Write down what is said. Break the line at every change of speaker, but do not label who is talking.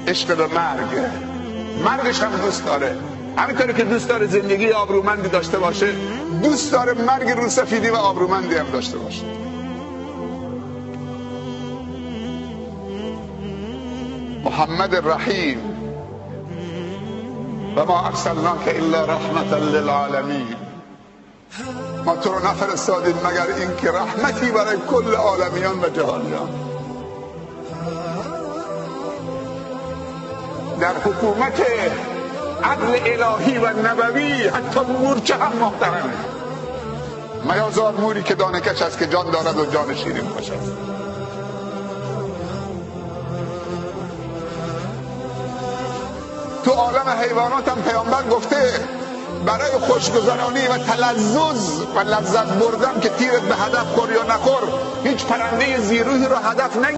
عشق به مرگش هم دوست داره. همینطوری که دوست داره زندگی آبرومندی داشته باشه، دوست داره مرگ روسفیدی و آبرومندی هم داشته باشه. محمد رحیم و ما ارسلناک الا رحمتا للعالمین، ما تو رو نفرستادیم مگر اینکه رحمتی برای کل عالمیان و جهانیان. در حکومت عدل الهی و نبوی حتی مورچه هم محترمه. میازار موری که دانه کش است که جان دارد و جان شیرین خوش است. تو عالم حیوانات هم پیامبر گفته برای خوشگذرانی و تلذذ و لذت بردن که تیرت به هدف خور یا نخور، هیچ پرنده زیروهی رو هدف نگیر.